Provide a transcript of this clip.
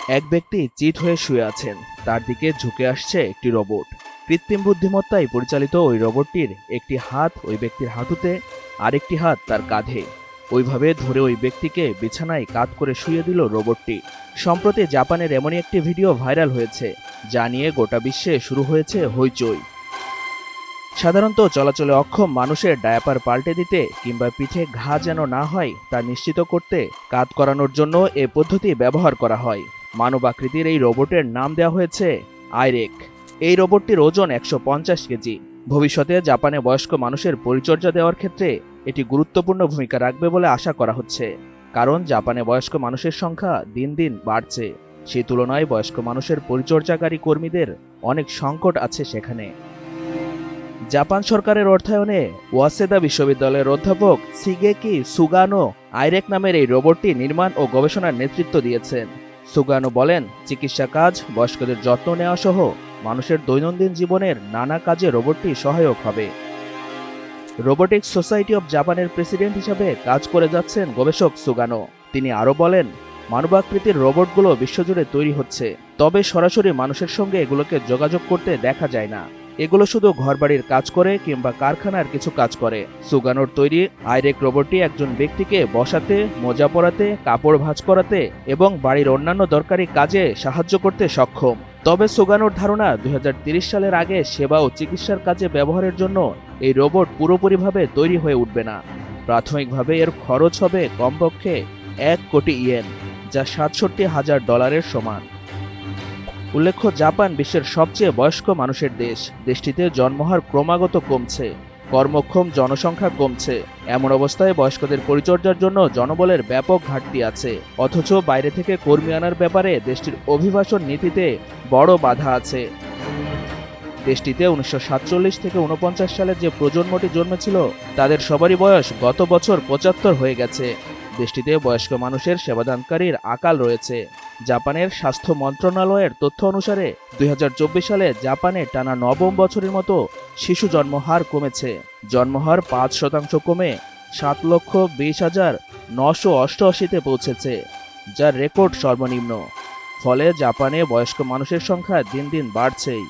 এক ব্যক্তি চিত হয়ে শুয়ে আছেন, তার দিকে ঝুঁকে আসছে একটি রোবট। কৃত্রিম বুদ্ধিমত্তায় পরিচালিত ওই রোবটটির একটি হাত ওই ব্যক্তির হাঁটুতে, আরেকটি হাত তার কাঁধে। ওইভাবে ধরে ওই ব্যক্তিকে বিছানায় কাত করে শুয়ে দিল রোবটটি। সম্প্রতি জাপানের এমনই একটি ভিডিও ভাইরাল হয়েছে, যা নিয়ে গোটা বিশ্বে শুরু হয়েছে হইচই। সাধারণত চলাচলে অক্ষম মানুষের ডায়াপার পাল্টে দিতে কিংবা পিঠে ঘা যেন না হয় তা নিশ্চিত করতে কাত করানোর জন্য এ পদ্ধতি ব্যবহার করা হয়। মানব আকৃতির এই রোবটের নাম দেওয়া হয়েছে আইরেক। এই রোবটটির ওজন ১৫০ কেজি। ভবিষ্যতে জাপানে বয়স্ক মানুষের পরিচর্যা দেওয়ার ক্ষেত্রে এটি গুরুত্বপূর্ণ ভূমিকা রাখবে বলে আশা করা হচ্ছে, কারণ জাপানে বয়স্ক মানুষের সংখ্যা দিন দিন বাড়ছে। সেই তুলনায় বয়স্ক মানুষের পরিচর্যাকারী কর্মীদের অনেক সংকট আছে সেখানে। জাপান সরকারের অর্থায়নে ওয়াসেদা বিশ্ববিদ্যালয়ের অধ্যাপক শিগেকি সুগানো আইরেক নামের এই রোবটটি নির্মাণ ও গবেষণার নেতৃত্ব দিয়েছেন। সুগানো বলেন, চিকিৎসা কাজ, বয়স্কদের যত্ন নেওয়া সহ মানুষের দৈনন্দিন জীবনের নানা কাজে রোবটটি সহায়ক হবে। রোবোটিক্স সোসাইটি অব জাপানের প্রেসিডেন্ট হিসাবে কাজ করে যাচ্ছেন গবেষক সুগানো। তিনি আরও বলেন, মানবাকৃতির রোবটগুলো বিশ্বজুড়ে তৈরি হচ্ছে, তবে সরাসরি মানুষের সঙ্গে এগুলোকে যোগাযোগ করতে দেখা যায় না। এগুলো শুধু ঘরবাড়ির কাজ করে কিংবা কারখানার কিছু কাজ করে। সুগানোর তৈরি আইরেক রোবটটি একজন ব্যক্তিকে বসাতে, মোজা পরাতে, কাপড় ভাঁজ করাতে এবং বাড়ির অন্যান্য দরকারি কাজে সাহায্য করতে সক্ষম। তবে সুগানোর ধারণা ২০৩০ সালের আগে সেবা ও চিকিৎসার কাজে ব্যবহারের জন্য এই রোবট পুরোপুরিভাবে তৈরি হয়ে উঠবে না। প্রাথমিকভাবে এর খরচ হবে কমপক্ষে ১ কোটি ইয়েন, যা $৬৭,০০০ সমান। উল্লেখ্য, জাপান বিশ্বের সবচেয়ে বয়স্ক মানুষের দেশ। দেশটিতে জন্মহার ক্রমাগত কমছে, কর্মক্ষম জনসংখ্যা কমছে। এমন অবস্থায় বয়স্কদের পরিচর্যার জন্য জনবলের ব্যাপক ঘাটতি আছে। অথচ বাইরে থেকে কর্মী আনার ব্যাপারে দেশটির অভিবাসন নীতিতে বড় বাধা আছে। দেশটিতে ১৯৪৭ থেকে ৪৯ সালে যে প্রজন্মটি জন্মেছিল তাদের সবারই বয়স গত বছর ৭৫ হয়ে গেছে। দেশটিতে বয়স্ক মানুষের সেবাদানকারীর আকাল রয়েছে। জাপানের স্বাস্থ্য মন্ত্রণালয়ের তথ্য অনুসারে ২০২৪ সালে জাপানে টানা নবম বছরের মতো শিশু জন্মহার কমেছে। জন্মহার ৫% কমে ৭,২০,৯৮৮-তে পৌঁছেছে, যা রেকর্ড সর্বনিম্ন। ফলে জাপানে বয়স্ক মানুষের সংখ্যা দিন দিন বাড়ছেই।